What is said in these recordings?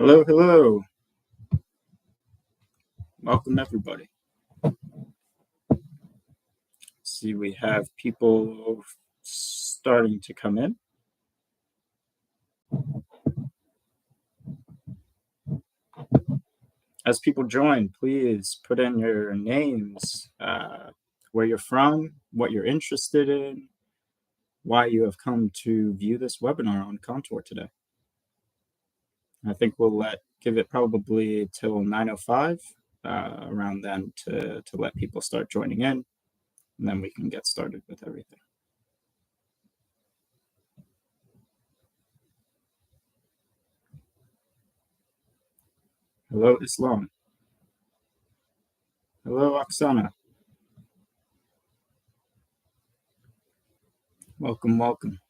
Hello, hello. Welcome, everybody. See, we have people starting to come in. As people join, please put in your names, where you're from, what you're interested in, why you have come to view this webinar on Kontur today. I think we'll give it probably till 9:05 around then to let people start joining in, and then we can get started with everything. Hello, Islam. Hello, Oksana. Welcome, welcome.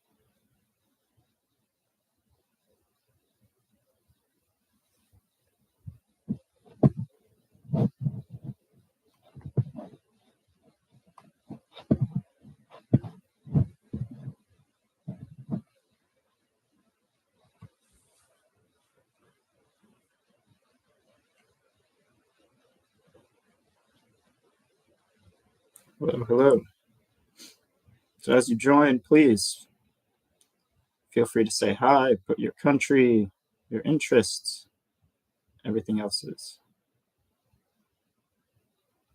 Hello, hello. So as you join, please feel free to say hi, put your country, your interests, everything else is.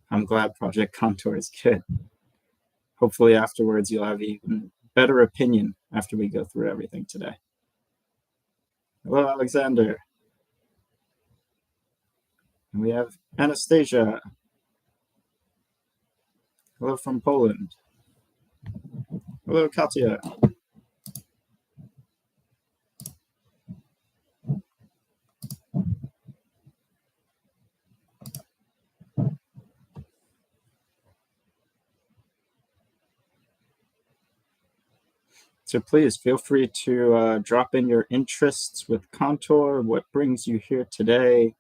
I'm glad Project Kontur is good. Hopefully afterwards you'll have even better opinion after we go through everything today. Hello, Alexander. And we have Anastasia. Hello from Poland. Hello, Katya. So please feel free to drop in your interests with Kontur, what brings you here today.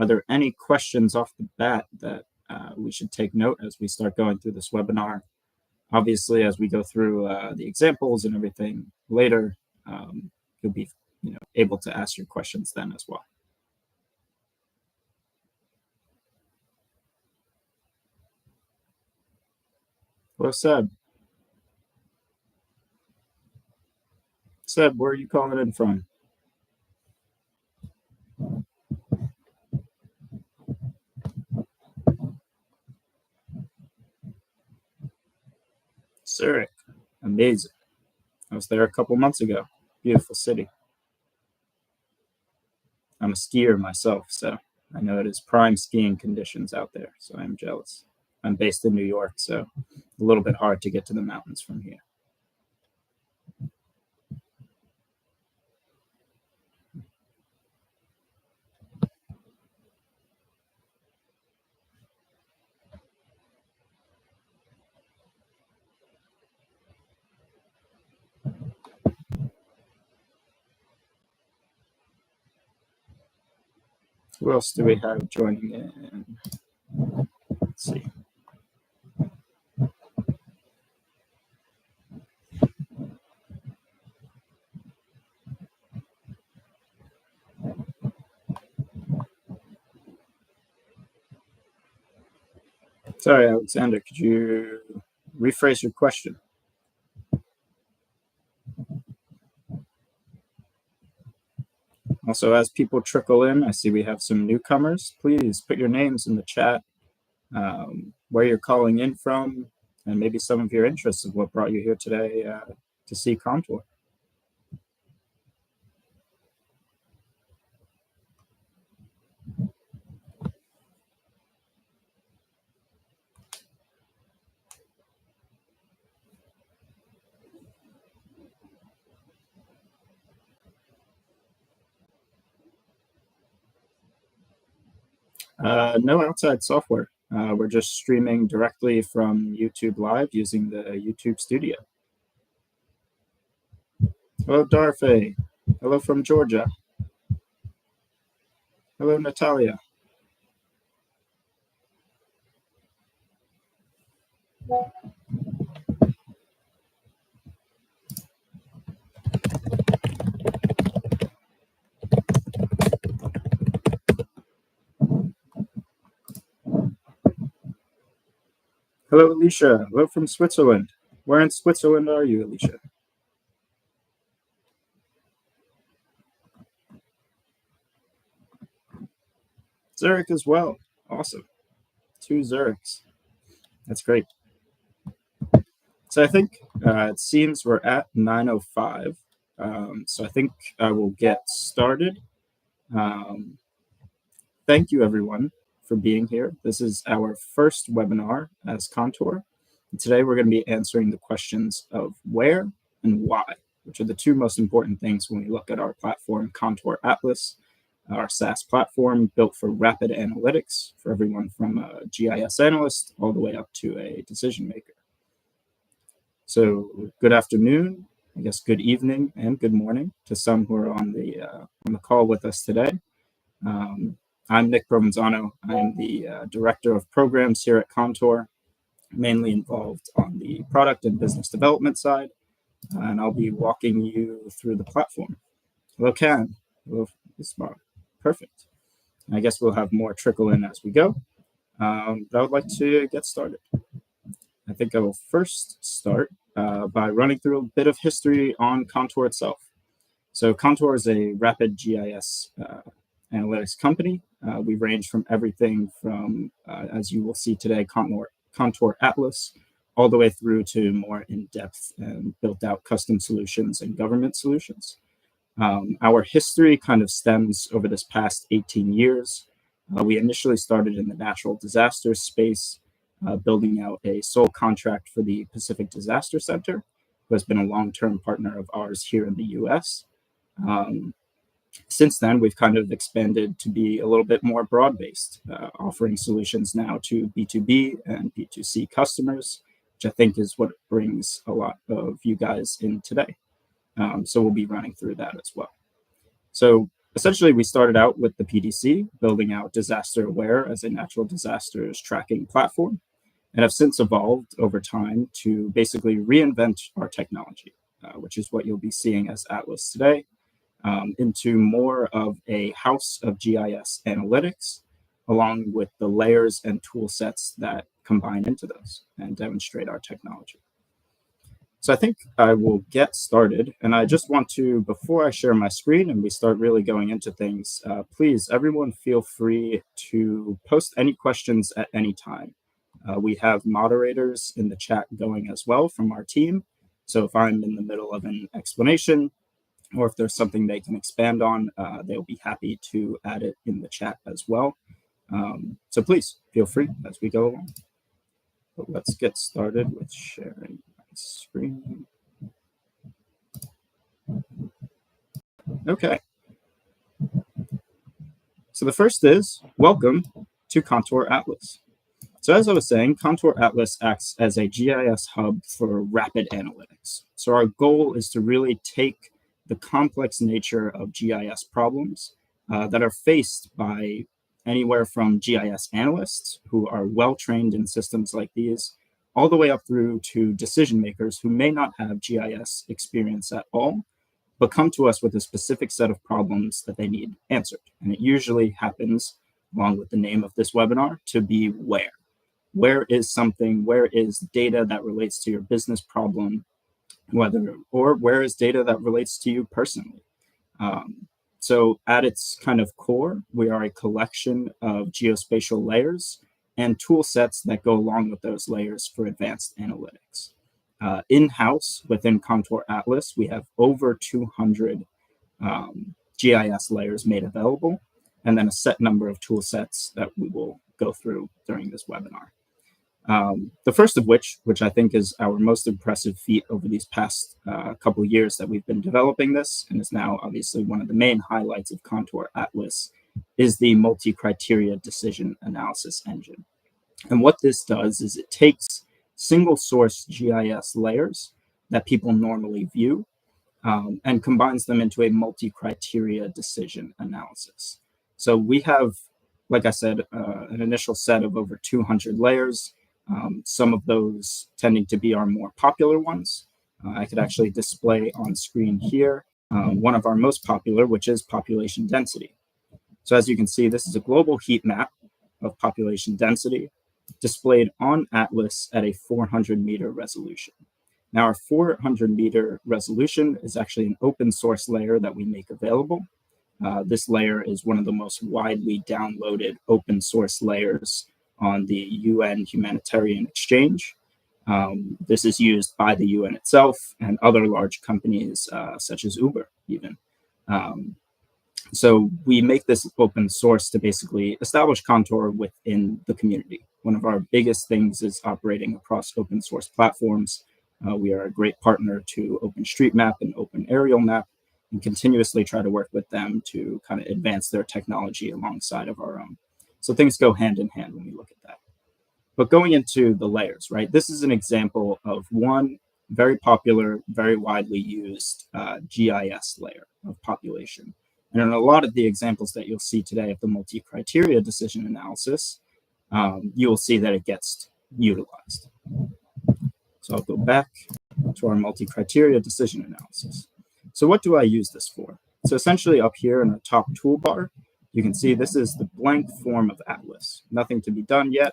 Are there any questions off the bat that we should take note as we start going through this webinar? Obviously, as we go through the examples and everything later, you'll be able to ask your questions then as well. Hello, Seb. Seb, where are you calling in from? Zurich. Amazing. I was there a couple months ago. Beautiful city. I'm a skier myself, so I know it is prime skiing conditions out there, so I'm jealous. I'm based in New York, so a little bit hard to get to the mountains from here. Who else do we have joining in? Let's see. Sorry, Alexander, could you rephrase your question? Also, as people trickle in, I see we have some newcomers. Please put your names in the chat, where you're calling in from, and maybe some of your interests of what brought you here today to see Kontur. No outside software. We're just streaming directly from YouTube Live using the YouTube Studio. Hello, Darfe. Hello from Georgia. Hello, Natalia. Hello, Alicia. Hello from Switzerland. Where in Switzerland are you, Alicia? Zurich as well. Awesome. Two Zurichs. That's great. So I think it seems we're at 9:05. So I think I will get started. Um, Thank you, everyone, for being here. This is our first webinar as Kontur. And today we're going to be answering the questions of where and why, which are the two most important things when we look at our platform, Kontur Atlas, our SaaS platform built for rapid analytics for everyone from a GIS analyst all the way up to a decision maker. So good afternoon, I guess good evening and good morning to some who are on the call with us today. I'm Nick Provenzano. I'm the Director of Programs here at Kontur, mainly involved on the product and business development side, and I'll be walking you through the platform. Hello, Ken. Hello, Ismar. Perfect. I guess we'll have more trickle in as we go, but I would like to get started. I think I will first start by running through a bit of history on Kontur itself. So Kontur is a rapid GIS analytics company. We range from everything from, as you will see today, Kontur Atlas, all the way through to more in-depth and built-out custom solutions and government solutions. Our history kind of stems over this past 18 years. We initially started in the natural disasters space, building out a sole contract for the Pacific Disaster Center, who has been a long-term partner of ours here in the US. Since then, we've kind of expanded to be a little bit more broad-based, offering solutions now to B2B and B2C customers, which I think is what brings a lot of you guys in today. So we'll be running through that as well. So essentially, we started out with the PDC, building out Disaster Aware as a natural disasters tracking platform, and have since evolved over time to basically reinvent our technology, which is what you'll be seeing as Atlas today, into more of a house of GIS analytics, along with the layers and tool sets that combine into those and demonstrate our technology. So I think I will get started, and I just want to, before I share my screen and we start really going into things, please, everyone feel free to post any questions at any time. We have moderators in the chat going as well from our team. So if I'm in the middle of an explanation, or if there's something they can expand on, they'll be happy to add it in the chat as well. So please feel free as we go along. But let's get started with sharing my screen. Okay. So the first is, welcome to Kontur Atlas. So as I was saying, Kontur Atlas acts as a GIS hub for rapid analytics. So our goal is to really take the complex nature of GIS problems that are faced by anywhere from GIS analysts who are well-trained in systems like these, all the way up through to decision makers who may not have GIS experience at all, but come to us with a specific set of problems that they need answered. And it usually happens, along with the name of this webinar, to be where. Where is something, where is data that relates to your business problem, or where is data that relates to you personally? So at its kind of core, we are a collection of geospatial layers and tool sets that go along with those layers for advanced analytics. In-house within Kontur Atlas, we have over 200 GIS layers made available, and then a set number of tool sets that we will go through during this webinar. The first of which I think is our most impressive feat over these past couple of years that we've been developing this, and is now obviously one of the main highlights of Kontur Atlas, is the multi-criteria decision analysis engine. And what this does is it takes single source GIS layers that people normally view and combines them into a multi-criteria decision analysis. So we have, like I said, an initial set of over 200 layers. Some of those tending to be our more popular ones. I could actually display on screen here one of our most popular, which is population density. So as you can see, this is a global heat map of population density. displayed on Atlas at a 400-meter resolution. Now, our 400-meter resolution is actually an open source layer that we make available. This layer is one of the most widely downloaded open source layers on the UN Humanitarian Exchange. This is used by the UN itself and other large companies such as Uber even. So we make this open source to basically establish Kontur within the community. One of our biggest things is operating across open source platforms. We are a great partner to OpenStreetMap and OpenAerialMap, and continuously try to work with them to kind of advance their technology alongside of our own. So things go hand in hand when we look at that. But going into the layers, right? This is an example of one very popular, very widely used GIS layer of population. And in a lot of the examples that you'll see today of the multi-criteria decision analysis, you will see that it gets utilized. So I'll go back to our multi-criteria decision analysis. So what do I use this for? So essentially up here in our top toolbar, you can see this is the blank form of Atlas. Nothing to be done yet,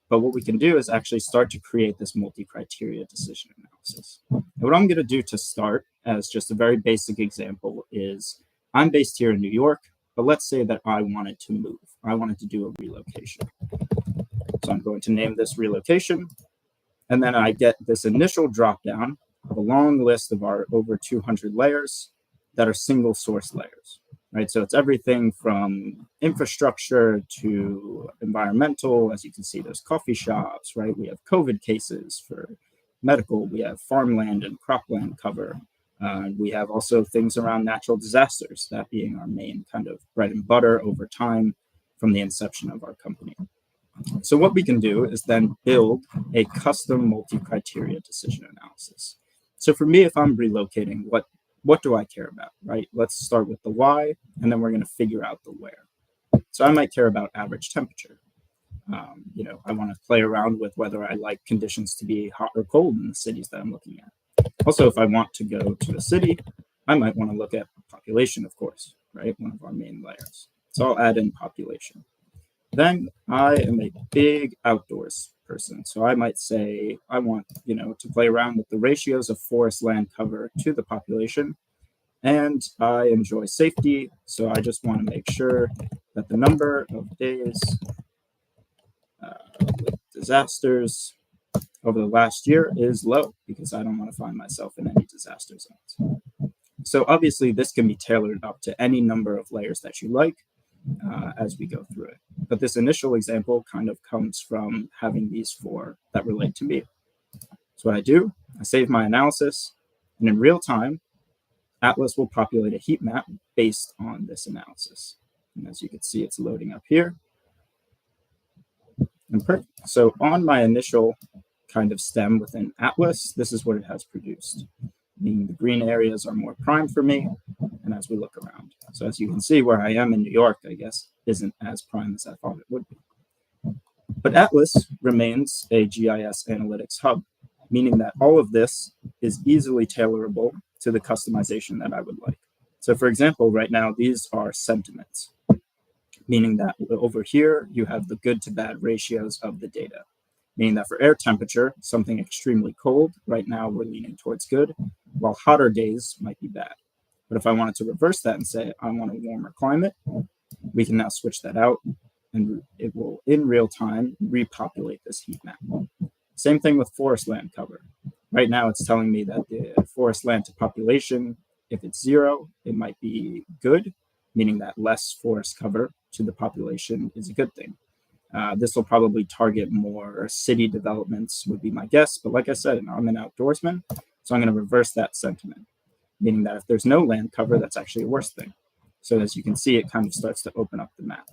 but what we can do is actually start to create this multi-criteria decision analysis. And what I'm going to do to start, as just a very basic example, is I'm based here in New York, but let's say that I wanted to move. I wanted to do a relocation. So I'm going to name this relocation, and then I get this initial dropdown of a long list of our over 200 layers that are single source layers, right? So it's everything from infrastructure to environmental. As you can see, there's coffee shops, right? We have COVID cases for medical. We have farmland and cropland cover. We have also things around natural disasters, that being our main kind of bread and butter over time from the inception of our company. So what we can do is then build a custom multi-criteria decision analysis. So for me, if I'm relocating, what do I care about, right? Let's start with the why, and then we're going to figure out the where. So I might care about average temperature. I want to play around with whether I like conditions to be hot or cold in the cities that I'm looking at. Also, if I want to go to a city, I might want to look at population, of course, right? One of our main layers. So I'll add in population. Then I am a big outdoors person. So I might say I want, to play around with the ratios of forest land cover to the population. And I enjoy safety. So I just want to make sure that the number of days with disasters over the last year is low, because I don't want to find myself in any disaster zones. So obviously this can be tailored up to any number of layers that you like as we go through it. But this initial example kind of comes from having these four that relate to me. So what I do, I save my analysis, and in real time, Atlas will populate a heat map based on this analysis. And as you can see, it's loading up here. And perfect. So on my initial kind of stem within Atlas, this is what it has produced. Meaning the green areas are more prime for me, and as we look around. So as you can see, where I am in New York, I guess, isn't as prime as I thought it would be. But Atlas remains a GIS analytics hub, meaning that all of this is easily tailorable to the customization that I would like. So for example, right now, these are sentiments, meaning that over here, you have the good to bad ratios of the data. Meaning that for air temperature, something extremely cold, right now we're leaning towards good, while hotter days might be bad. But if I wanted to reverse that and say, I want a warmer climate, we can now switch that out, and it will, in real time, repopulate this heat map. Same thing with forest land cover. Right now, it's telling me that the forest land to population, if it's 0, it might be good, meaning that less forest cover to the population is a good thing. This will probably target more city developments, would be my guess. But like I said, I'm an outdoorsman, so I'm going to reverse that sentiment, meaning that if there's no land cover, that's actually a worse thing. So as you can see, it kind of starts to open up the map.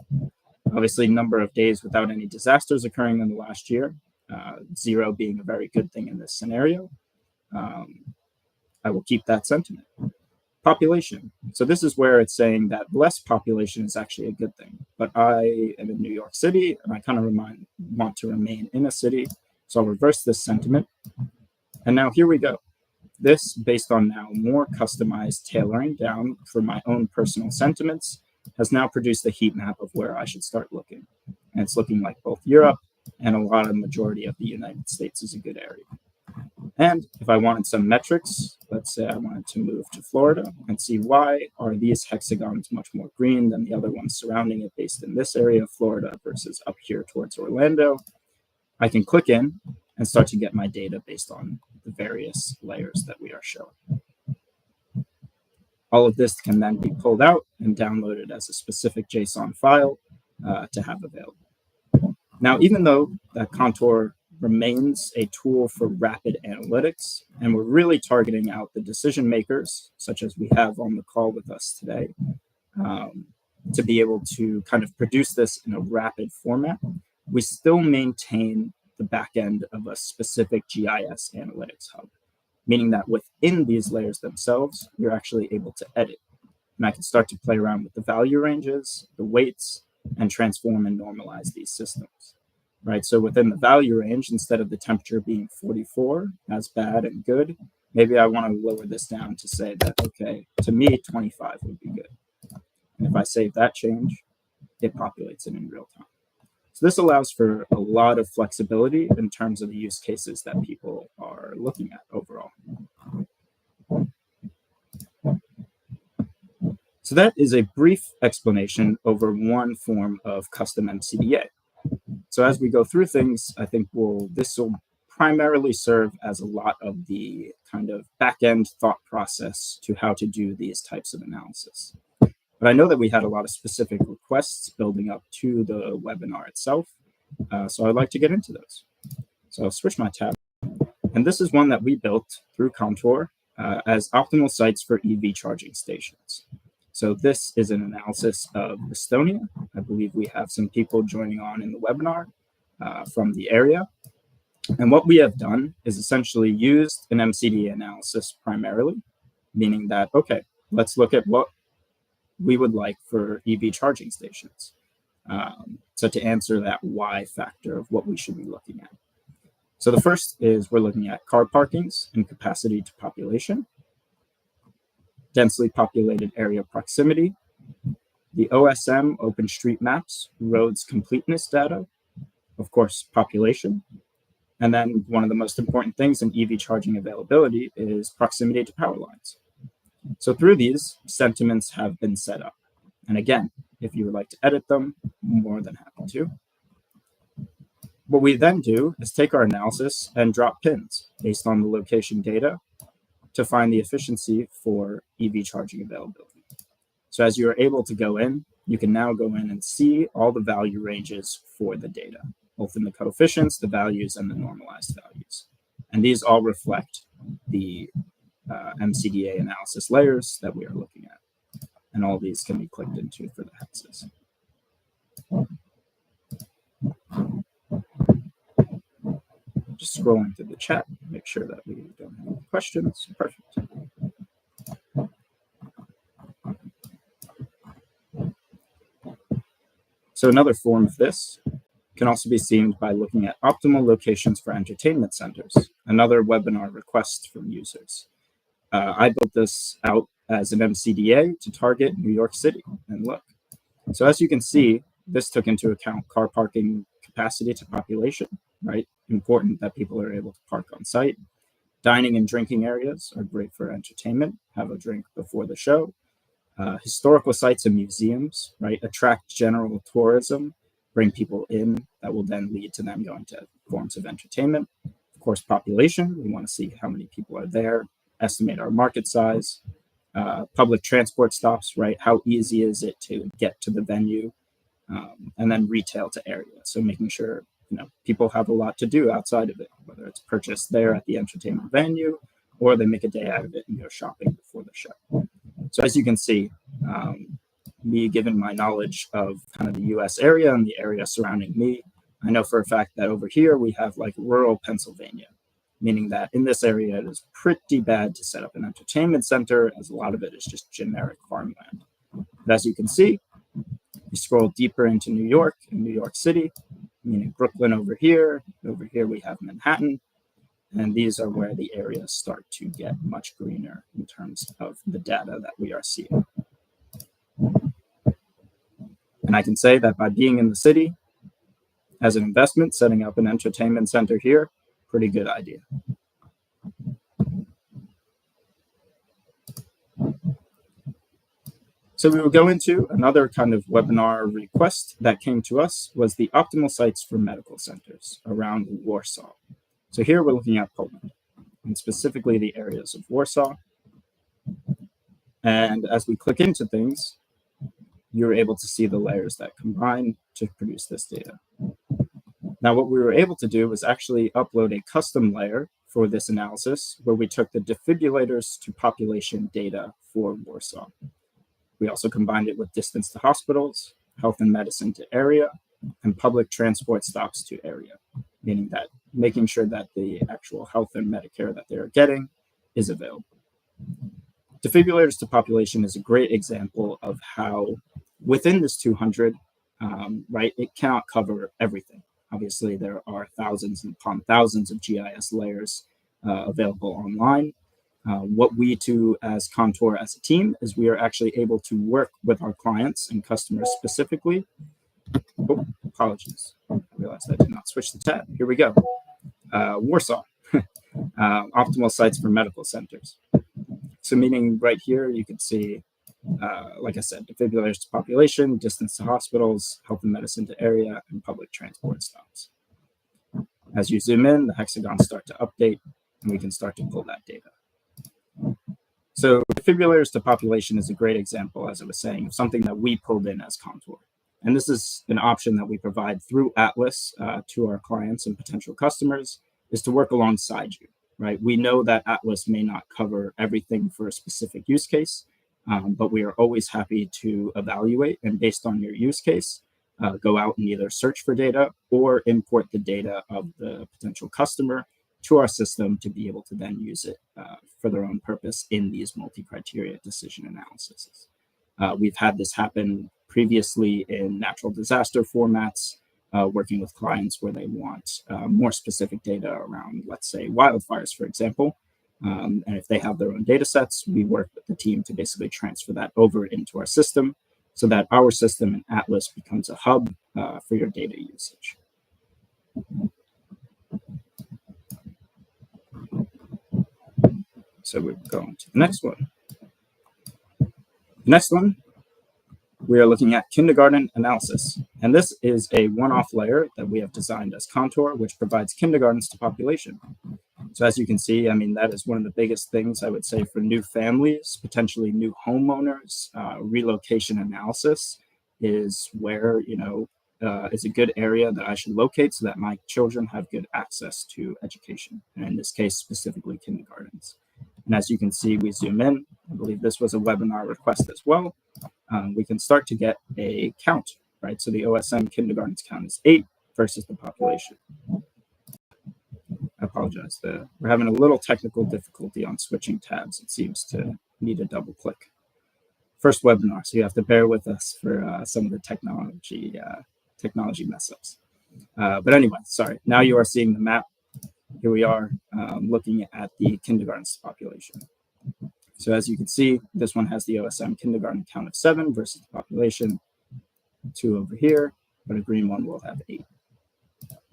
Obviously, number of days without any disasters occurring in the last year, 0 being a very good thing in this scenario. I will keep that sentiment. Population. So this is where it's saying that less population is actually a good thing. But I am in New York City, and I kind of want to remain in a city. So I'll reverse this sentiment. And now here we go. This, based on now more customized tailoring down for my own personal sentiments, has now produced a heat map of where I should start looking. And it's looking like both Europe and a lot of majority of the United States is a good area. And if I wanted some metrics, let's say I wanted to move to Florida and see why are these hexagons much more green than the other ones surrounding it based in this area of Florida versus up here towards Orlando, I can click in and start to get my data based on the various layers that we are showing. All of this can then be pulled out and downloaded as a specific JSON file to have available. Now, even though that Kontur remains a tool for rapid analytics, and we're really targeting out the decision makers, such as we have on the call with us today, to be able to kind of produce this in a rapid format, we still maintain the back end of a specific GIS analytics hub, meaning that within these layers themselves, you're actually able to edit. And I can start to play around with the value ranges, the weights, and transform and normalize these systems, right? So within the value range, instead of the temperature being 44 as bad and good, maybe I want to lower this down to say that, okay, to me, 25 would be good. And if I save that change, it populates it in real time. So this allows for a lot of flexibility in terms of the use cases that people are looking at overall. So that is a brief explanation over one form of custom MCDA. So as we go through things, I think this will primarily serve as a lot of the kind of back-end thought process to how to do these types of analysis. But I know that we had a lot of specific requests building up to the webinar itself, so I'd like to get into those. So I'll switch my tab. And this is one that we built through Kontur as optimal sites for EV charging stations. So this is an analysis of Estonia. I believe we have some people joining on in the webinar from the area. And what we have done is essentially used an MCDA analysis primarily, meaning that, okay, let's look at what we would like for EV charging stations. So to answer that why factor of what we should be looking at. So the first is we're looking at car parkings and capacity to population, densely populated area proximity, the OSM OpenStreetMaps roads completeness data, of course, population, and then one of the most important things in EV charging availability is proximity to power lines. So through these, sentiments have been set up. And again, if you would like to edit them, more than happy to. What we then do is take our analysis and drop pins based on the location data to find the efficiency for EV charging availability. So as you are able to go in, you can now go in and see all the value ranges for the data, both in the coefficients, the values, and the normalized values. And these all reflect the MCDA analysis layers that we are looking at. And all these can be clicked into for the hexes. Just scrolling through the chat, make sure that we don't have any questions. Perfect. So another form of this can also be seen by looking at optimal locations for entertainment centers, another webinar request from users. I built this out as an MCDA to target New York City, and look. So as you can see, this took into account car parking capacity to population, right? Important that people are able to park on site. Dining and drinking areas are great for entertainment, have a drink before the show. Historical sites and museums, right? Attract general tourism, bring people in that will then lead to them going to forms of entertainment. Of course, population, we want to see how many people are there, estimate our market size. Public transport stops, right? How easy is it to get to the venue? And then retail to area. So making sure, people have a lot to do outside of it, whether it's purchased there at the entertainment venue or they make a day out of it and go shopping before the show. So as you can see, me given my knowledge of kind of the US area and the area surrounding me, I know for a fact that over here we have like rural Pennsylvania, meaning that in this area it is pretty bad to set up an entertainment center as a lot of it is just generic farmland. But as you can see, you scroll deeper into New York and New York City, meaning Brooklyn over here. Over here we have Manhattan. And these are where the areas start to get much greener in terms of the data that we are seeing. And I can say that by being in the city, As an investment, setting up an entertainment center here, pretty good idea. So we will go into another kind of webinar request that came to us was the optimal sites for medical centers around Warsaw. So here we're looking at Poland, and specifically the areas of Warsaw. And as we click into things, you're able to see the layers that combine to produce this data. Now, what we were able to do was actually upload a custom layer for this analysis, where we took the defibrillators to population data for Warsaw. We also combined it with distance to hospitals, health and medicine to area, and public transport stops to area, meaning that making sure that the actual health and Medicare that they're getting is available. Defibrillators to population is a great example of how within this 200, right, it cannot cover everything. Obviously, there are thousands upon thousands of GIS layers available online. What we do as Kontur as a team is we are actually able to work with our clients and customers specifically. Oh, apologies. I realized I did not switch the tab. Here we go. Warsaw, optimal sites for medical centers. So meaning right here, you can see, like I said, defibrillators to population, distance to hospitals, health and medicine to area, and public transport stops. As you zoom in, the hexagons start to update, and we can start to pull that data. So defibrillators to population is a great example, as I was saying, of something that we pulled in as Kontur. And this is an option that we provide through Atlas to our clients and potential customers, is to work alongside you, right? We know that Atlas may not cover everything for a specific use case, but we are always happy to evaluate, and based on your use case, go out and either search for data or import the data of the potential customer to our system to be able to then use it for their own purpose in these multi-criteria decision analyses. We've had this happen previously in natural disaster formats, working with clients where they want more specific data around, let's say, wildfires, for example. And if they have their own data sets, we work with the team to basically transfer that over into our system so that our system in Atlas becomes a hub for your data usage. So we're going to the next one. The next one, we are looking at kindergarten analysis. And this is a one-off layer that we have designed as Kontur, which provides kindergartens to population. So as you can see, I mean, that is one of the biggest things I would say for new families, potentially new homeowners. Relocation analysis is where, is a good area that I should locate so that my children have good access to education. And in this case, specifically kindergartens. And as you can see, we zoom in. I believe this was a webinar request as well. We can start to get a count, right? So the OSM kindergartens count is 8 versus the population. I apologize. We're having a little technical difficulty on switching tabs. It seems to need a double click. First webinar, so you have to bear with us for some of the technology mess ups. But anyway, sorry. Now you are seeing the map. Here we are looking at the kindergartens population. So as you can see, this one has the OSM kindergarten count of 7 versus the population 2 over here, but a green one will have 8.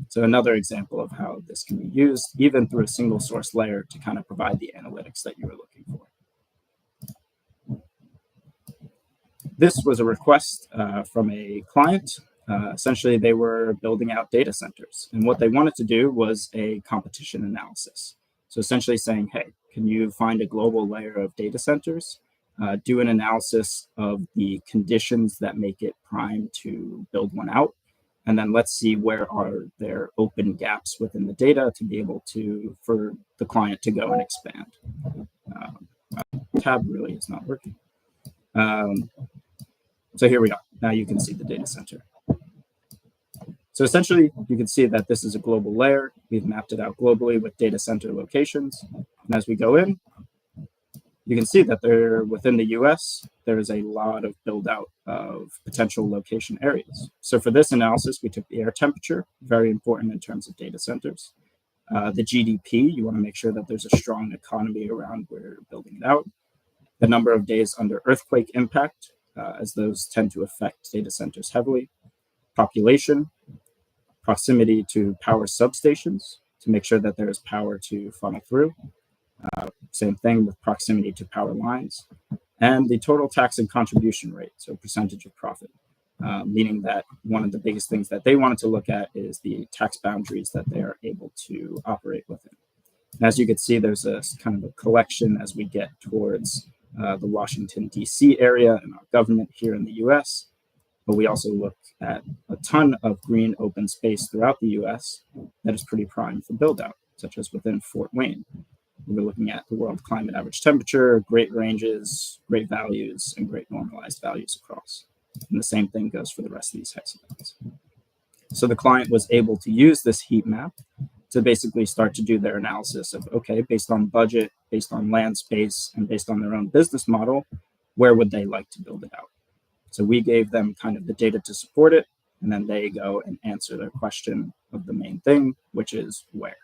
So another example of how this can be used, even through a single source layer, to kind of provide the analytics that you were looking for. This was a request from a client. Essentially, they were building out data centers. And what they wanted to do was a competition analysis. So essentially saying, hey, can you find a global layer of data centers, do an analysis of the conditions that make it prime to build one out, and then let's see where are there open gaps within the data to be able to, for the client to go and expand. Tab really is not working. So here we are. Now you can see the data center. So essentially, you can see that this is a global layer. We've mapped it out globally with data center locations. And as we go in, you can see that there, within the US, there is a lot of build out of potential location areas. So for this analysis, we took the air temperature, very important in terms of data centers. The GDP, you want to make sure that there's a strong economy around where you're building it out. The number of days under earthquake impact, as those tend to affect data centers heavily. Population, proximity to power substations to make sure that there is power to funnel through. Same thing with proximity to power lines, and the total tax and contribution rate, so percentage of profit, meaning that one of the biggest things that they wanted to look at is the tax boundaries that they are able to operate within. And as you can see, there's a kind of a collection as we get towards the Washington, D.C. area and our government here in the U.S., but we also look at a ton of green open space throughout the U.S. that is pretty prime for build-out, such as within Fort Wayne. We're looking at the world climate average temperature, great ranges, great values, and great normalized values across. And the same thing goes for the rest of these hexagons. So the client was able to use this heat map to basically start to do their analysis of, okay, based on budget, based on land space, and based on their own business model, where would they like to build it out? So we gave them kind of the data to support it, and then they go and answer their question of the main thing, which is where.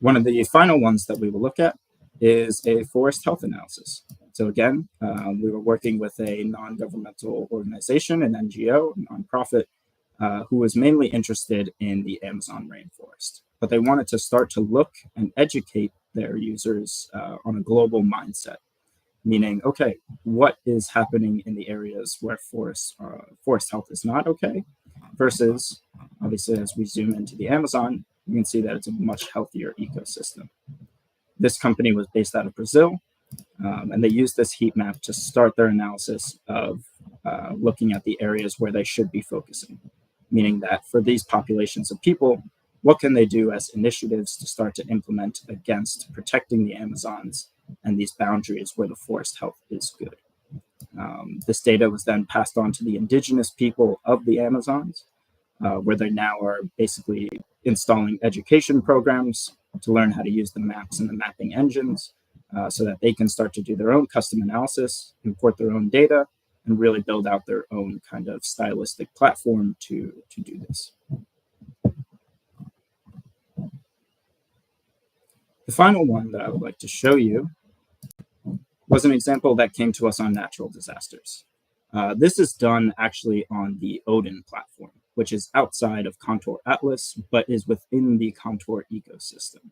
One of the final ones that we will look at is a forest health analysis. So again, we were working with a non-governmental organization, an NGO, a nonprofit, who was mainly interested in the Amazon rainforest. But they wanted to start to look and educate their users on a global mindset, meaning, okay, what is happening in the areas where forest health is not okay, versus, obviously, as we zoom into the Amazon, you can see that it's a much healthier ecosystem. This company was based out of Brazil, and they used this heat map to start their analysis of looking at the areas where they should be focusing, meaning that for these populations of people, what can they do as initiatives to start to implement against protecting the Amazons and these boundaries where the forest health is good. This data was then passed on to the indigenous people of the Amazons, where they now are basically installing education programs to learn how to use the maps and the mapping engines so that they can start to do their own custom analysis, import their own data, and really build out their own kind of stylistic platform to do this. The final one that I would like to show you was an example that came to us on natural disasters. This is done actually on the Odin platform, which is outside of Kontur Atlas, but is within the Kontur ecosystem.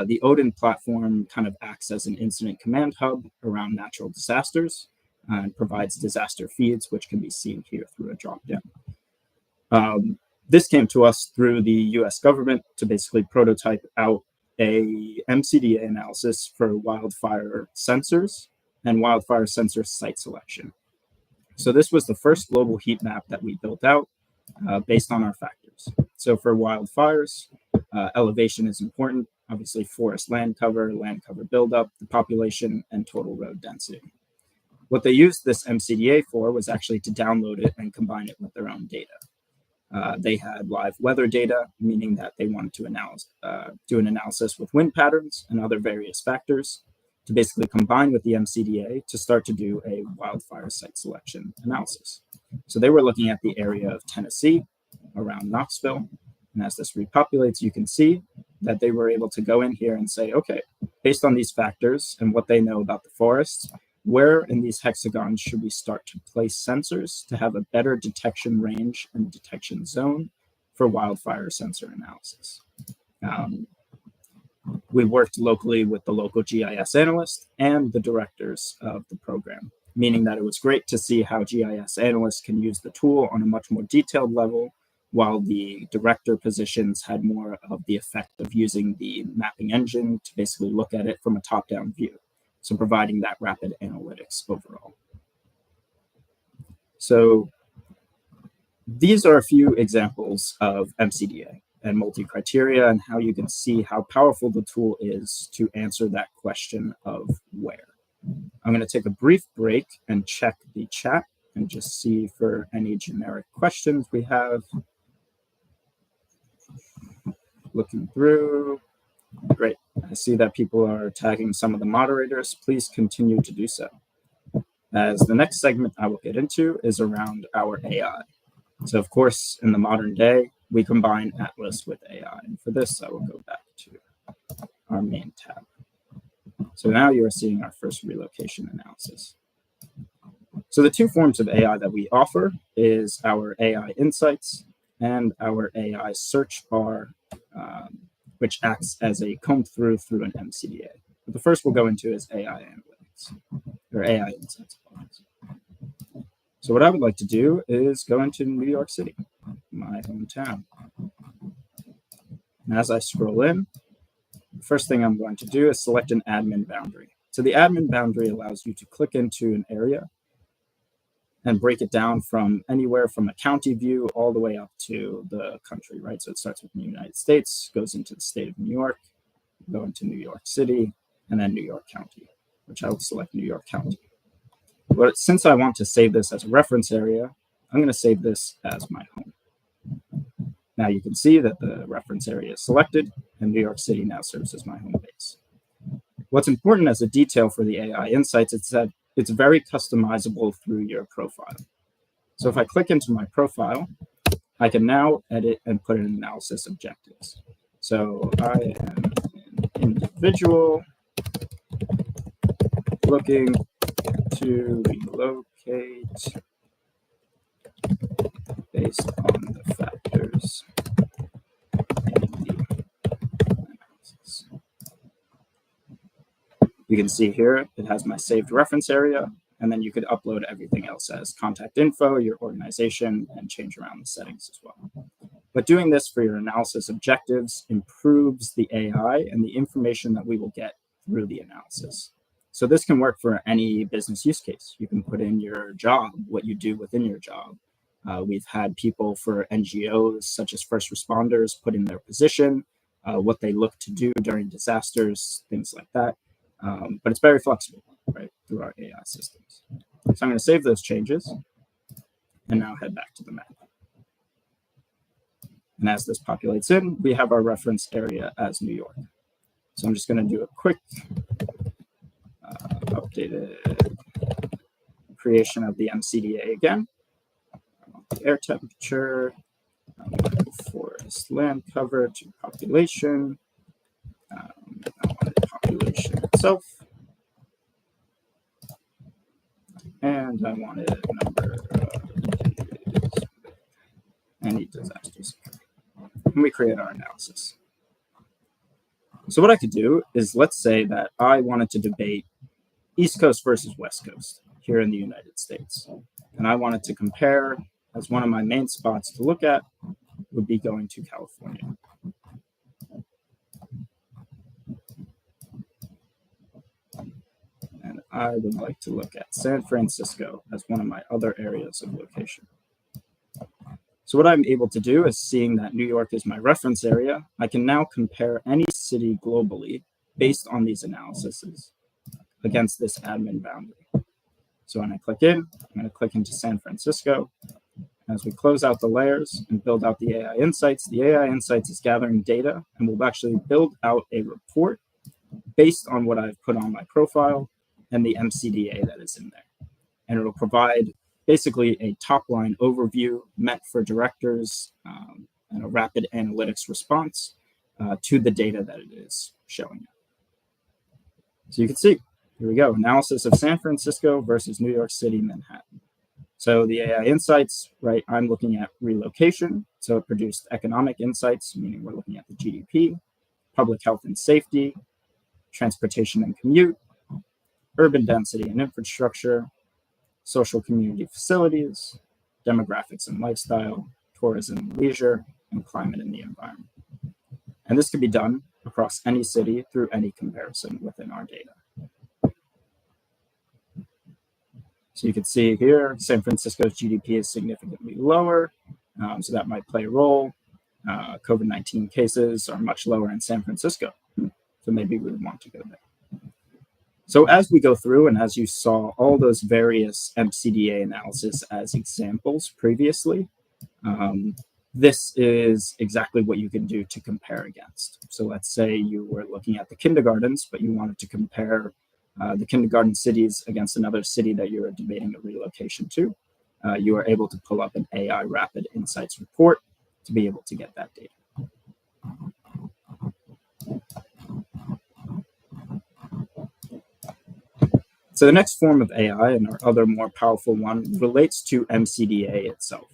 The Odin platform kind of acts as an incident command hub around natural disasters and provides disaster feeds, which can be seen here through a dropdown. This came to us through the US government to basically prototype out a MCDA analysis for wildfire sensors and wildfire sensor site selection. So this was the first global heat map that we built out based on our factors. So for wildfires, elevation is important. Obviously, forest land cover buildup, the population, and total road density. What they used this MCDA for was actually to download it and combine it with their own data. They had live weather data, meaning that they wanted to do an analysis with wind patterns and other various factors to basically combine with the MCDA to start to do a wildfire site selection analysis. So they were looking at the area of Tennessee around Knoxville. And as this repopulates, you can see that they were able to go in here and say, okay, based on these factors and what they know about the forests, where in these hexagons should we start to place sensors to have a better detection range and detection zone for wildfire sensor analysis? We worked locally with the local GIS analyst and the directors of the program, meaning that it was great to see how GIS analysts can use the tool on a much more detailed level, while the director positions had more of the effect of using the mapping engine to basically look at it from a top-down view. So providing that rapid analytics overall. So these are a few examples of MCDA and multi-criteria and how you can see how powerful the tool is to answer that question of where. I'm going to take a brief break and check the chat and just see for any generic questions we have. Looking through. Great. I see that people are tagging some of the moderators. Please continue to do so. As the next segment I will get into is around our AI. So of course, in the modern day, we combine Atlas with AI. And for this, I will go back to our main tab. So now you are seeing our first relocation analysis. So the two forms of AI that we offer is our AI insights and our AI search bar, which acts as a comb through an MCDA. But the first we'll go into is AI analytics, or AI insights. So what I would like to do is go into New York City, my hometown. And as I scroll in, the first thing I'm going to do is select an admin boundary. So the admin boundary allows you to click into an area and break it down from anywhere from a county view all the way up to the country, right? So it starts with the United States, goes into the state of New York, go into New York City, and then New York County, which I will select New York County. But since I want to save this as a reference area, I'm going to save this as my home. Now you can see that the reference area is selected, and New York City now serves as my home base. What's important as a detail for the AI insights is that it's very customizable through your profile. So if I click into my profile, I can now edit and put in analysis objectives. So I am an individual looking to relocate based on the factors in the analysis. You can see here, it has my saved reference area, and then you could upload everything else as contact info, your organization, and change around the settings as well. But doing this for your analysis objectives improves the AI and the information that we will get through the analysis. So this can work for any business use case. You can put in your job, what you do within your job. We've had people for NGOs, such as first responders, put in their position, what they look to do during disasters, things like that. But it's very flexible, right, through our AI systems. So I'm going to save those changes and now head back to the map. And as this populates in, we have our reference area as New York. So I'm just going to do a quick updated creation of the MCDA again. I want the air temperature, I want forest land cover to population, I want the population itself, and I wanted a number of any disasters. And we create our analysis. So what I could do is, let's say that I wanted to debate East Coast versus West Coast here in the United States. And I wanted to compare, as one of my main spots to look at would be going to California. And I would like to look at San Francisco as one of my other areas of location. So what I'm able to do is, seeing that New York is my reference area, I can now compare any city globally based on these analyses against this admin boundary. So when I click in, I'm going to click into San Francisco. As we close out the layers and build out the AI insights is gathering data and will actually build out a report based on what I've put on my profile and the MCDA that is in there. And it'll provide basically a top-line overview meant for directors and a rapid analytics response to the data that it is showing. So you can see, here we go, analysis of San Francisco versus New York City, Manhattan. So the AI insights, right, I'm looking at relocation. So it produced economic insights, meaning we're looking at the GDP, public health and safety, transportation and commute, urban density and infrastructure, social community facilities, demographics and lifestyle, tourism and leisure, and climate and the environment. And this can be done across any city through any comparison within our data. So you can see here, San Francisco's GDP is significantly lower, so that might play a role. COVID-19 cases are much lower in San Francisco, so maybe we would want to go there. So as we go through, and as you saw all those various MCDA analysis as examples previously, this is exactly what you can do to compare against. So let's say you were looking at the kindergartens, but you wanted to compare the kindergarten cities against another city that you're debating a relocation to. You are able to pull up an AI Rapid Insights report to be able to get that data. So the next form of AI, and our other more powerful one, relates to MCDA itself.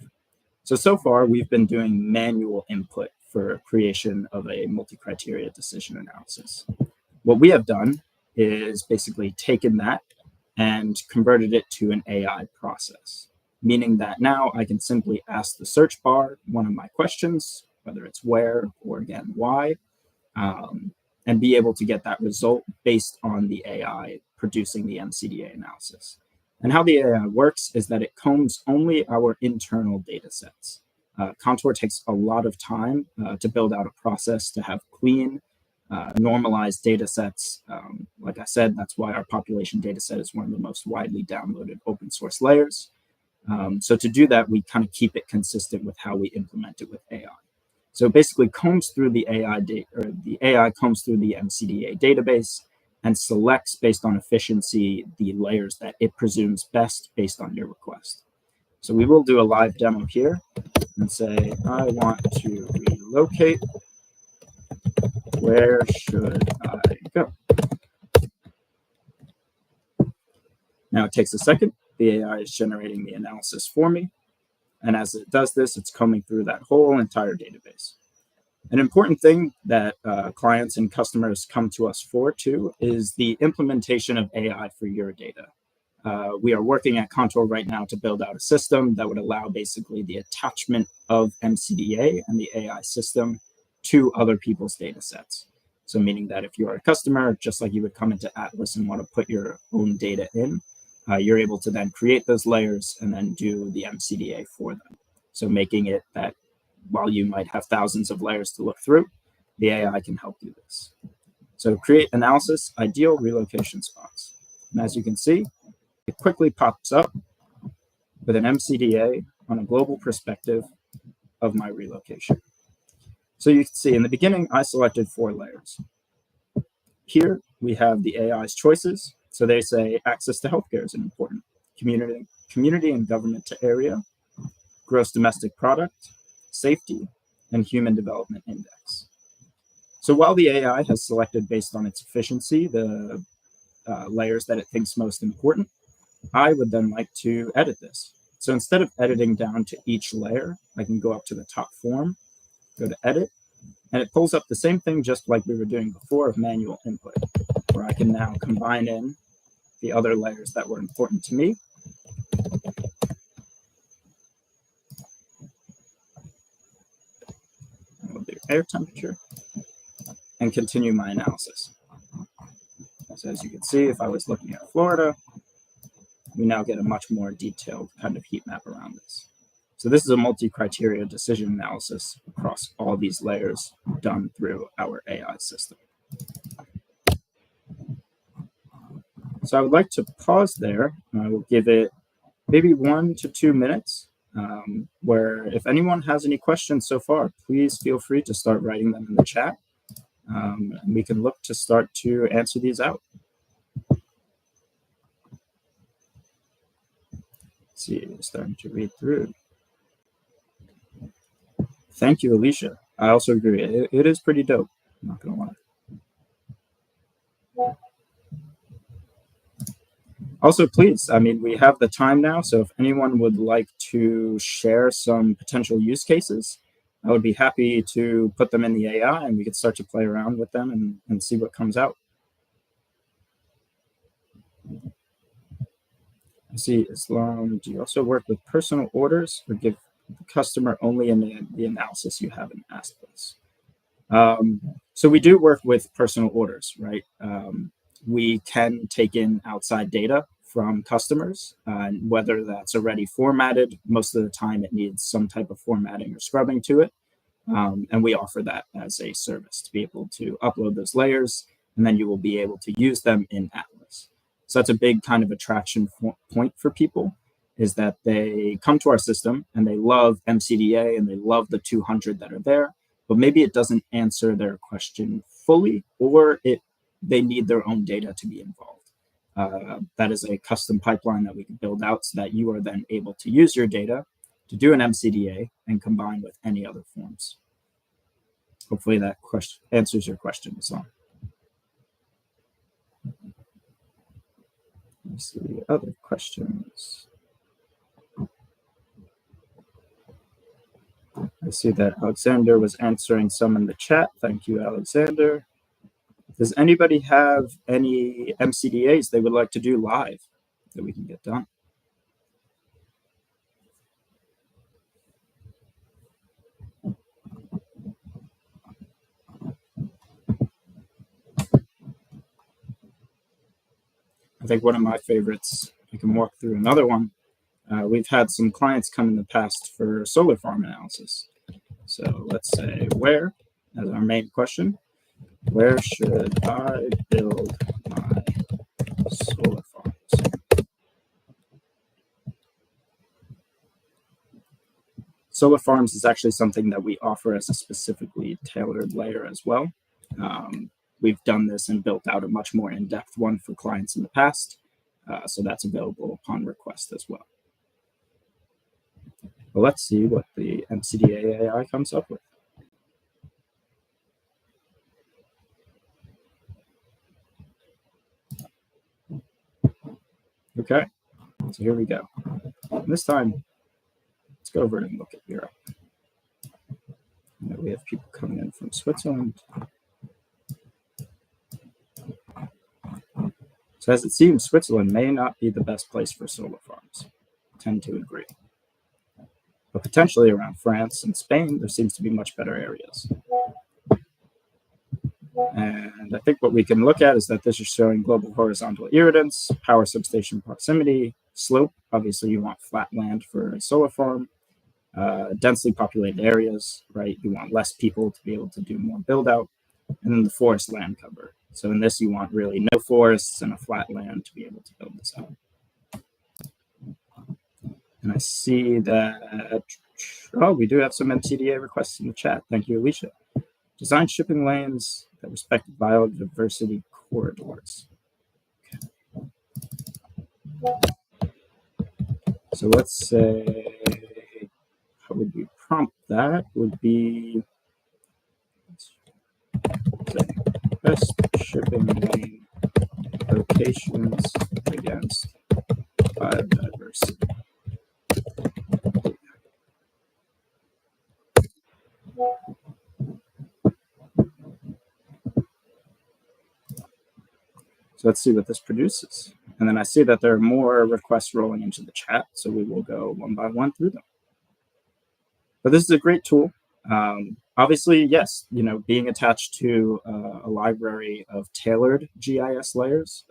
So far, we've been doing manual input for creation of a multi-criteria decision analysis. What we have done is basically taken that and converted it to an AI process, meaning that now I can simply ask the search bar one of my questions, whether it's where or again why, and be able to get that result based on the AI producing the MCDA analysis. And how the AI works is that it combs only our internal data sets. Kontur takes a lot of time to build out a process to have clean, normalized data sets. Like I said, that's why our population data set is one of the most widely downloaded open source layers. So to do that, we kind of keep it consistent with how we implement it with AI. So it basically combs through the AI combs through the MCDA database and selects based on efficiency the layers that it presumes best based on your request. So we will do a live demo here and say, I want to relocate. Where should I go? Now it takes a second. The AI is generating the analysis for me. And as it does this, it's combing through that whole entire database. An important thing that clients and customers come to us for too is the implementation of AI for your data. We are working at Kontur right now to build out a system that would allow basically the attachment of MCDA and the AI system to other people's data sets. So meaning that if you are a customer, just like you would come into Atlas and want to put your own data in, you're able to then create those layers and then do the MCDA for them. So making it that while you might have thousands of layers to look through, the AI can help do this. So create analysis, ideal relocation spots. And as you can see, it quickly pops up with an MCDA on a global perspective of my relocation. So you can see in the beginning, I selected 4 layers. Here we have the AI's choices. So they say access to healthcare is important, community and government to area, gross domestic product, safety, and human development index. So while the AI has selected based on its efficiency the layers that it thinks most important, I would then like to edit this. So instead of editing down to each layer, I can go up to the top form, go to edit, and it pulls up the same thing just like we were doing before of manual input, where I can now combine in the other layers that were important to me. And we'll do air temperature and continue my analysis. So as you can see, if I was looking at Florida, we now get a much more detailed kind of heat map around this. So this is a multi-criteria decision analysis across all these layers done through our AI system. So I would like to pause there. I will give it maybe 1 to 2 minutes, where if anyone has any questions so far, please feel free to start writing them in the chat. And we can look to start to answer these out. Let's see, starting to read through. Thank you, Alicia. I also agree. It is pretty dope. I'm not going to lie. Also, please, I mean, we have the time now, so if anyone would like to share some potential use cases, I would be happy to put them in the AI and we could start to play around with them and see what comes out. I see Islam, do you also work with personal orders or give the customer only in the analysis you haven't asked us? So we do work with personal orders, right? We can take in outside data from customers, whether that's already formatted. Most of the time it needs some type of formatting or scrubbing to it. And we offer that as a service to be able to upload those layers, and then you will be able to use them in Atlas. So that's a big kind of attraction point for people, is that they come to our system and they love MCDA and they love the 200 that are there, but maybe it doesn't answer their question fully, or they need their own data to be involved. That is a custom pipeline that we can build out so that you are then able to use your data to do an MCDA and combine with any other forms. Hopefully that answers your question, Islam. see other questions. I see that Alexander was answering some in the chat. Thank you, Alexander. Does anybody have any MCDAs they would like to do live that we can get done? I think one of my favorites, I can walk through another one. We've had some clients come in the past for solar farm analysis. So let's say where, as our main question, where should I build my solar farms? Solar farms is actually something that we offer as a specifically tailored layer as well. We've done this and built out a much more in-depth one for clients in the past. So that's available upon request as well. But let's see what the MCDA AI comes up with. Okay, so here we go. And this time, let's go over and look at Europe. We have people coming in from Switzerland. So as it seems, Switzerland may not be the best place for solar farms. I tend to agree. But potentially around France and Spain, there seems to be much better areas. And I think what we can look at is that this is showing global horizontal irradiance, power substation proximity, slope. Obviously, you want flat land for a solar farm. Densely populated areas, right? You want less people to be able to do more build out. And then the forest land cover. So in this, you want really no forests and a flat land to be able to build this out. And I see that, oh, we do have some MCDA requests in the chat. Thank you, Alicia. Design shipping lanes that respect biodiversity corridors. Okay. So let's say, how would we prompt that? Would be, say, best shipping lane locations against biodiversity. So let's see what this produces. And then I see that there are more requests rolling into the chat, so we will go one by one through them. But this is a great tool. Obviously, yes, being attached to a library of tailored GIS layers,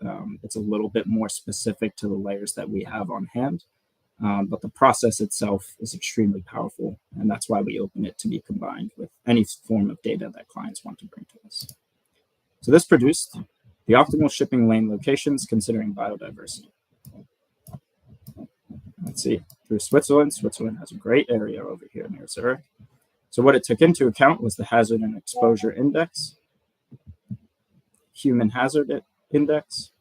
it's a little bit more specific to the layers that we have on hand. But the process itself is extremely powerful, and that's why we open it to be combined with any form of data that clients want to bring to us. So this produced the optimal shipping lane locations considering biodiversity. Let's see, through Switzerland. Switzerland has a great area over here near Zurich. So what it took into account was the hazard and exposure index, human hazard index,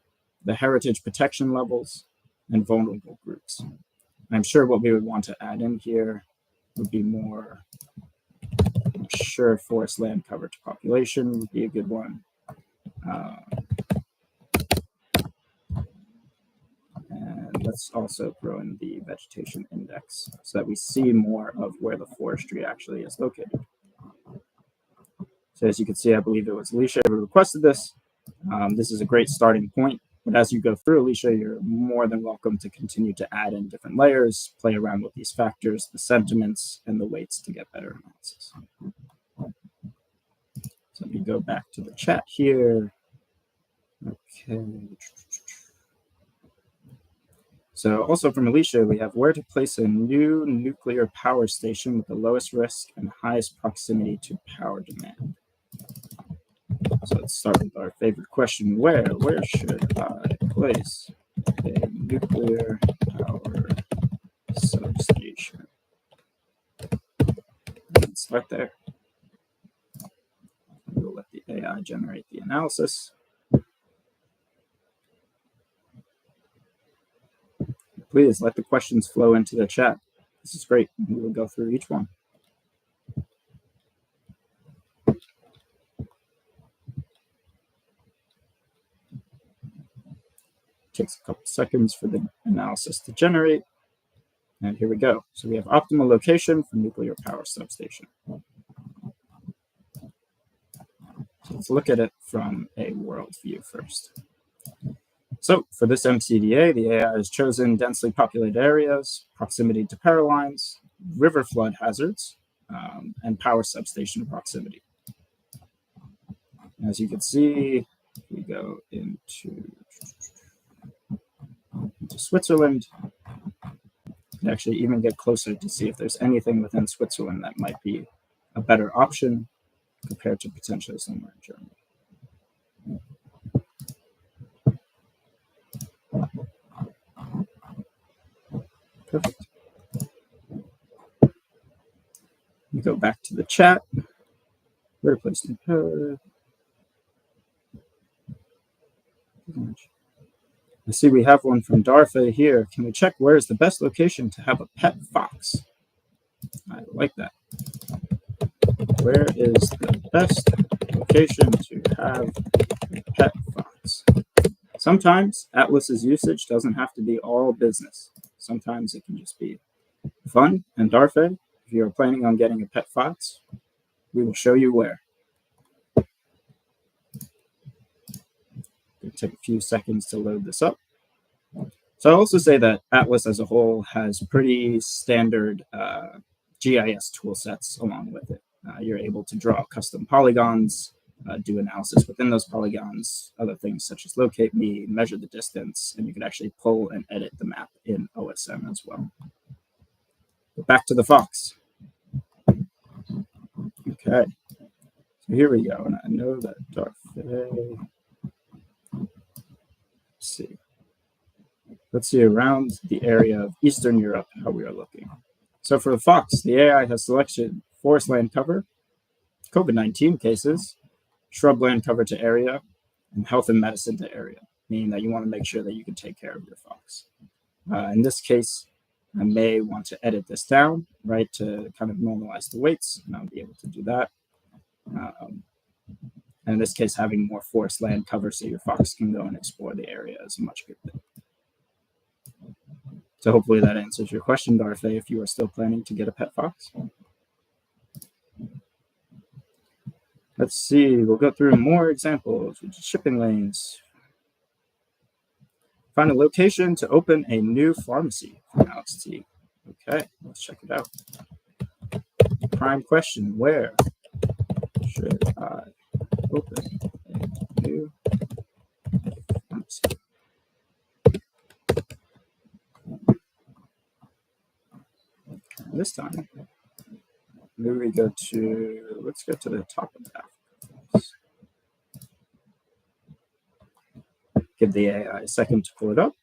the heritage protection levels, and vulnerable groups. I'm sure what we would want to add in here would be more, I'm sure forest land cover to population would be a good one. And let's also throw in the vegetation index so that we see more of where the forestry actually is located. So as you can see, I believe it was Alicia who requested this. This is a great starting point. But as you go through, Alicia, you're more than welcome to continue to add in different layers, play around with these factors, the sentiments, and the weights to get better analysis. So let me go back to the chat here. Okay. So also from Alicia, we have where to place a new nuclear power station with the lowest risk and highest proximity to power demand. So let's start with our favorite question, where should I place a nuclear power substation? Let's start there. We'll let the AI generate the analysis. Please let the questions flow into the chat. This is great. We will go through each one. takes a couple seconds for the analysis to generate. And here we go. So we have optimal location for nuclear power substation. So let's look at it from a world view first. So for this MCDA, the AI has chosen densely populated areas, proximity to power lines, river flood hazards, and power substation proximity. As you can see, we go into Switzerland. You can actually even get closer to see if there's anything within Switzerland that might be a better option compared to potentially somewhere in Germany. Perfect. We go back to the chat. Where to place new power? I see we have one from Darfa here. Can we check where is the best location to have a pet fox? I like that. Where is the best location to have a pet fox? Sometimes Atlas's usage doesn't have to be all business. Sometimes it can just be fun. And Darfa, if you're planning on getting a pet fox, we will show you where. It'll take a few seconds to load this up. So I'll also say that Atlas as a whole has pretty standard GIS tool sets along with it. You're able to draw custom polygons, do analysis within those polygons, other things such as locate me, measure the distance, and you can actually pull and edit the map in OSM as well. But back to the fox. Okay, so here we go, and I know that Darfa. Let's see around the area of Eastern Europe how we are looking. So for the fox, the AI has selected forest land cover, COVID-19 cases, shrubland cover to area, and health and medicine to area, meaning that you want to make sure that you can take care of your fox. In this case, I may want to edit this down, right, to kind of normalize the weights, and I'll be able to do that. And in this case, having more forest land cover so your fox can go and explore the area is a much good thing. So hopefully that answers your question, Darfa, if you are still planning to get a pet fox. Let's see, we'll go through more examples, which is shipping lanes. Find a location to open a new pharmacy from Alex T. Okay, let's check it out. Prime question, where should I open a new pharmacy? This time, maybe we go to, let's go to the top of Africa. Give the AI a second to pull it up.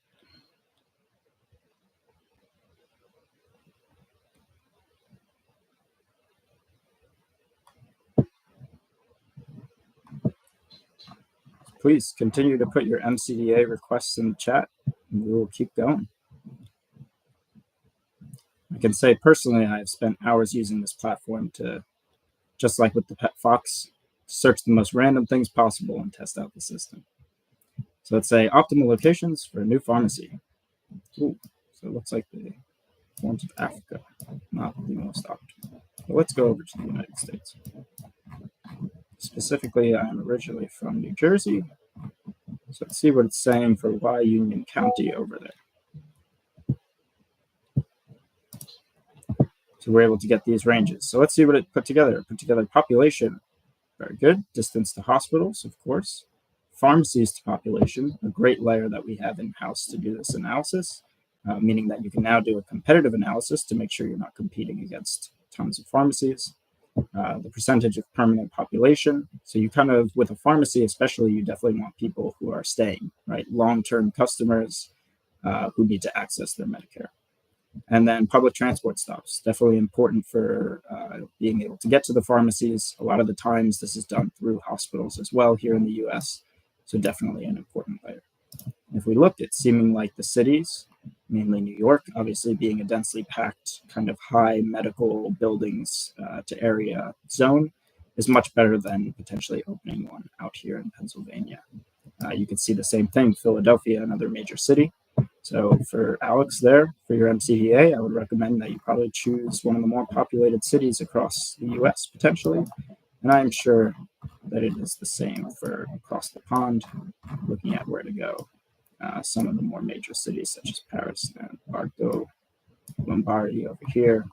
Please continue to put your MCDA requests in the chat, and we will keep going. I can say personally, I've spent hours using this platform to, just like with the pet fox, search the most random things possible and test out the system. So let's say optimal locations for a new pharmacy. Ooh, so it looks like the ones of Africa, not the most optimal. But let's go over to the United States. Specifically, I'm originally from New Jersey. So let's see what it's saying for Y Union County over there. So we're able to get these ranges. So let's see what it put together. Put together population. Very good. Distance to hospitals, of course. Pharmacies to population, a great layer that we have in-house to do this analysis, meaning that you can now do a competitive analysis to make sure you're not competing against tons of pharmacies. The percentage of permanent population. So you kind of, with a pharmacy especially, you definitely want people who are staying, right? Long-term customers who need to access their Medicare. And then public transport stops, definitely important for being able to get to the pharmacies. A lot of the times this is done through hospitals as well here in the US. So definitely an important layer. If we look at seeming like the cities, mainly New York, obviously being a densely packed kind of high medical buildings to area zone is much better than potentially opening one out here in Pennsylvania. You can see the same thing, Philadelphia, another major city. So for Alex there, for your MCDA, I would recommend that you probably choose one of the more populated cities across the US, potentially. And I'm sure that it is the same for across the pond, looking at where to go. Some of the more major cities, such as Paris and Bardo, Lombardy over here.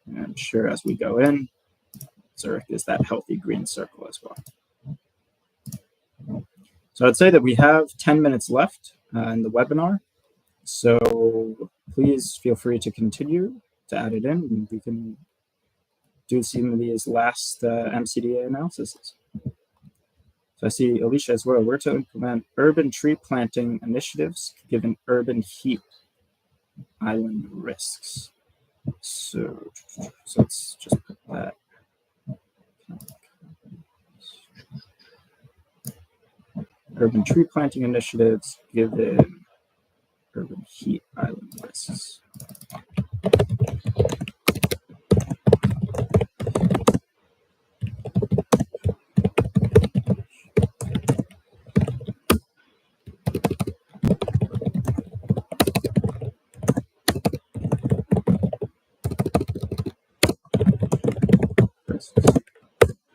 And I'm sure as we go in, Zurich is that healthy green circle as well. So I'd say that we have 10 minutes left in the webinar. So please feel free to continue to add it in, and we can do some of these last MCDA analyses. So I see Alicia as well. Where to implement urban tree planting initiatives given urban heat island risks. So let's just put that. Urban tree planting initiatives given urban heat island risks.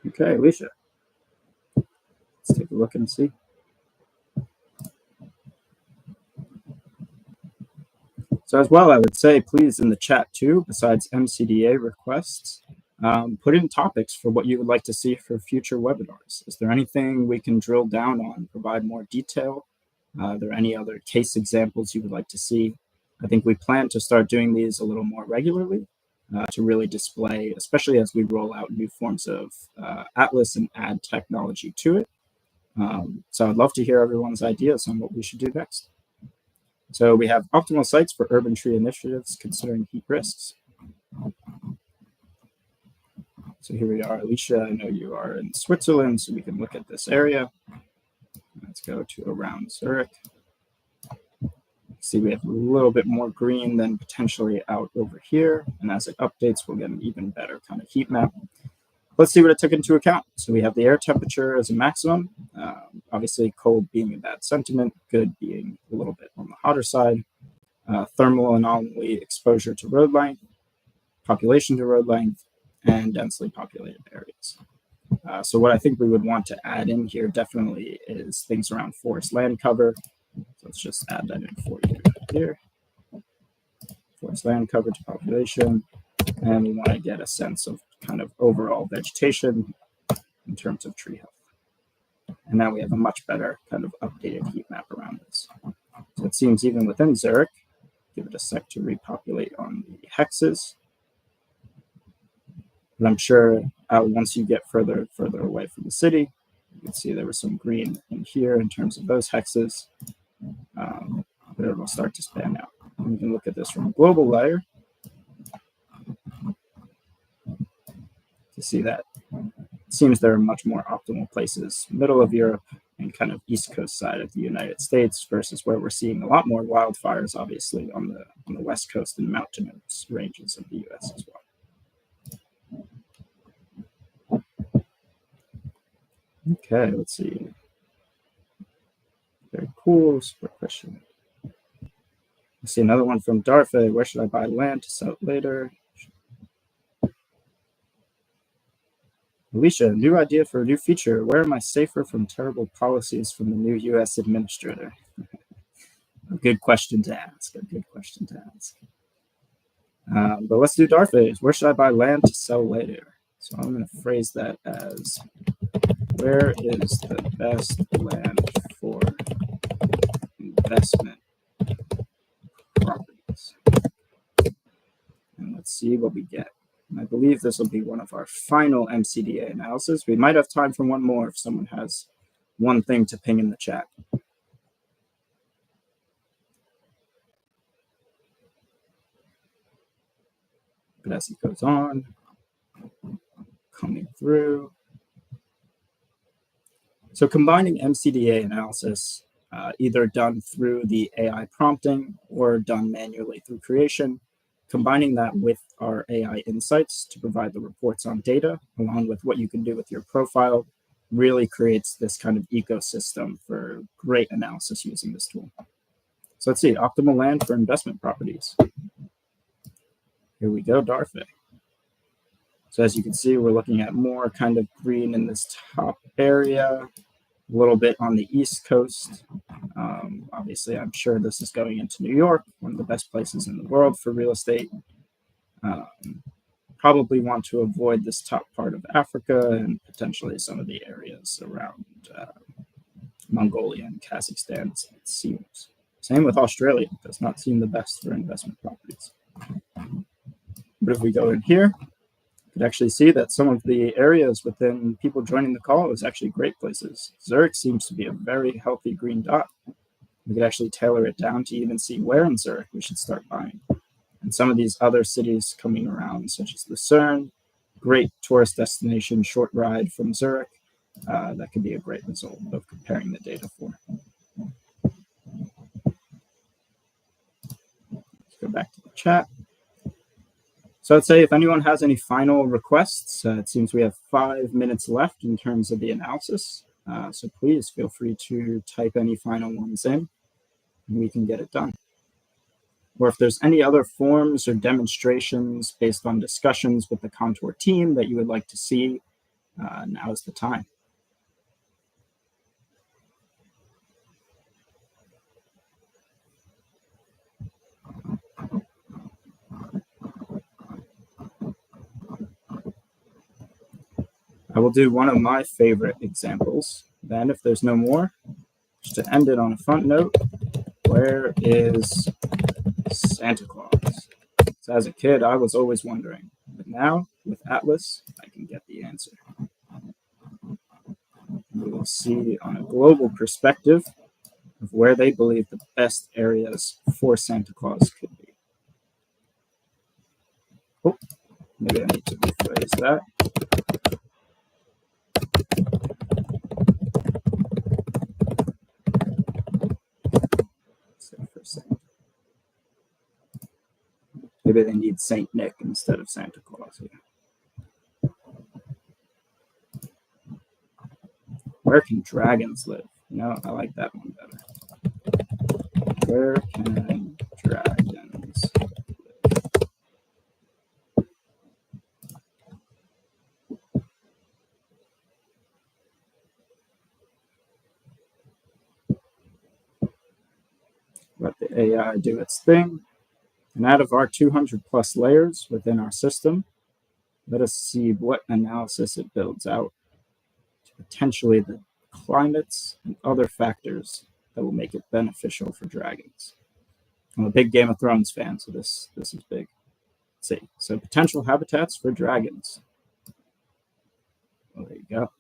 Okay, Alicia, let's take a look and see. So as well, I would say, please, in the chat too, besides MCDA requests, put in topics for what you would like to see for future webinars. Is there anything we can drill down on, provide more detail? Are there any other case examples you would like to see? I think we plan to start doing these a little more regularly to really display, especially as we roll out new forms of Atlas and add technology to it. So I'd love to hear everyone's ideas on what we should do next. So we have optimal sites for urban tree initiatives considering heat risks. So here we are, Alicia. I know you are in Switzerland, so we can look at this area. Let's go to around Zurich. See, we have a little bit more green than potentially out over here. And as it updates, we'll get an even better kind of heat map. Let's see what it took into account. So we have the air temperature as a maximum. Obviously, cold being a bad sentiment, good being a little bit on the hotter side. Thermal anomaly exposure to road length, population to road length, and densely populated areas. So what I think we would want to add in here definitely is things around forest land cover. So let's just add that in for you here. Forest land cover to population. And we want to get a sense of kind of overall vegetation in terms of tree health. And now we have a much better kind of updated heat map around this. So it seems even within Zurich, give it a sec to repopulate on the hexes. But I'm sure once you get further and further away from the city, you can see there was some green in here in terms of those hexes. But it will start to span out. And we can look at this from a global layer to see that it seems there are much more optimal places, middle of Europe and kind of east coast side of the United States versus where we're seeing a lot more wildfires, obviously, on the west coast and mountainous ranges of the US as well. Okay, let's see. Very cool, super question. I see another one from Darfa. Where should I buy land to sell it later? Alicia, new idea for a new feature. Where am I safer from terrible policies from the new US administrator? A good question to ask. A good question to ask. But let's do Darfa. Where should I buy land to sell later? So I'm going to phrase that as, where is the best land for investment properties? And let's see what we get. And I believe this will be one of our final MCDA analysis. We might have time for one more if someone has one thing to ping in the chat. But as it goes on, coming through. So combining MCDA analysis, either done through the AI prompting or done manually through creation, combining that with our AI insights to provide the reports on data, along with what you can do with your profile, really creates this kind of ecosystem for great analysis using this tool. So let's see, optimal land for investment properties. Here we go, Darfay. So as you can see, we're looking at more kind of green in this top area, a little bit on the East Coast. Obviously, I'm sure this is going into New York, one of the best places in the world for real estate. Probably want to avoid this top part of Africa and potentially some of the areas around Mongolia and Kazakhstan, it seems. Same with Australia, does not seem the best for investment properties. But if we go in here, you can actually see that some of the areas within people joining the call is actually great places. Zurich seems to be a very healthy green dot. We could actually tailor it down to even see where in Zurich we should start buying. And some of these other cities coming around, such as Lucerne, great tourist destination, short ride from Zurich. That could be a great result of comparing the data for. Let's go back to the chat. So I'd say if anyone has any final requests, it seems we have 5 minutes left in terms of the analysis. So please feel free to type any final ones in and we can get it done. Or if there's any other forms or demonstrations based on discussions with the Kontur team that you would like to see, now is the time. I will do one of my favorite examples. Then if there's no more, just to end it on a fun note, where is Santa Claus? So as a kid, I was always wondering, but now with Atlas, I can get the answer. We will see on a global perspective of where they believe the best areas for Santa Claus could be. Oh, maybe I need to rephrase that. Maybe they need Saint Nick instead of Santa Claus. Yeah. Where can dragons live? You know, I like that one better. Where can dragons live? Let the AI do its thing. And out of our 200 plus layers within our system, let us see what analysis it builds out to potentially the climates and other factors that will make it beneficial for dragons. I'm a big Game of Thrones fan, so this is big. Let's see. So potential habitats for dragons. Well, there you go.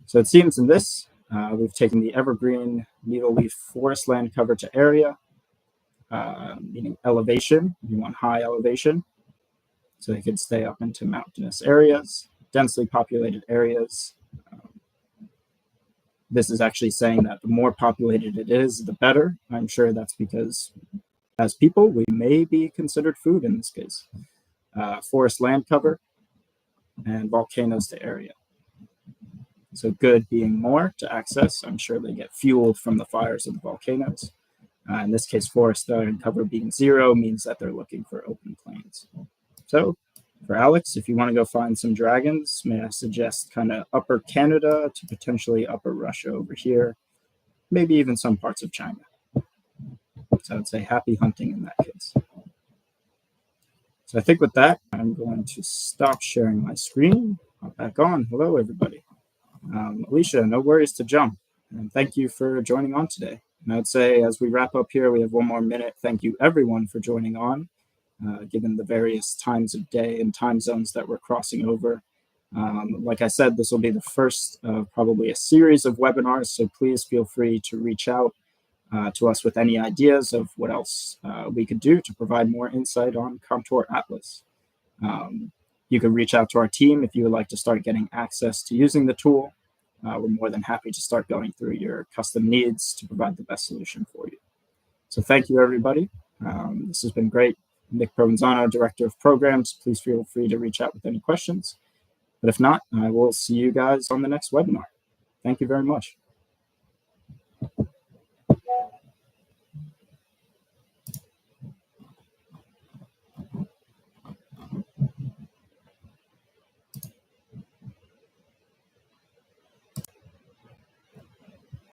So it seems in this, we've taken the evergreen needle leaf forest land cover to area, meaning elevation. You want high elevation, so they could stay up into mountainous areas, densely populated areas. This is actually saying that the more populated it is, the better. I'm sure that's because as people, we may be considered food in this case. Forest land cover and volcanoes to area. So good being more to access. I'm sure they get fueled from the fires of the volcanoes. In this case, forest land cover being 0 means that they're looking for open plains. So for Alex, if you want to go find some dragons, may I suggest kind of upper Canada to potentially upper Russia over here, maybe even some parts of China. So I would say happy hunting in that case. So I think with that, I'm going to stop sharing my screen. Hop back on. Hello, everybody. Alicia, no worries to jump. And thank you for joining on today. And I would say as we wrap up here, we have 1 more minute. Thank you, everyone, for joining on, given the various times of day and time zones that we're crossing over. Like I said, this will be the first of probably a series of webinars, so please feel free to reach out to us with any ideas of what else we could do to provide more insight on Kontur Atlas. You can reach out to our team if you would like to start getting access to using the tool. We're more than happy to start going through your custom needs to provide the best solution for you. So thank you, everybody. This has been great. Nick Provenzano, Director of Programs. Please feel free to reach out with any questions. But if not, I will see you guys on the next webinar. Thank you very much.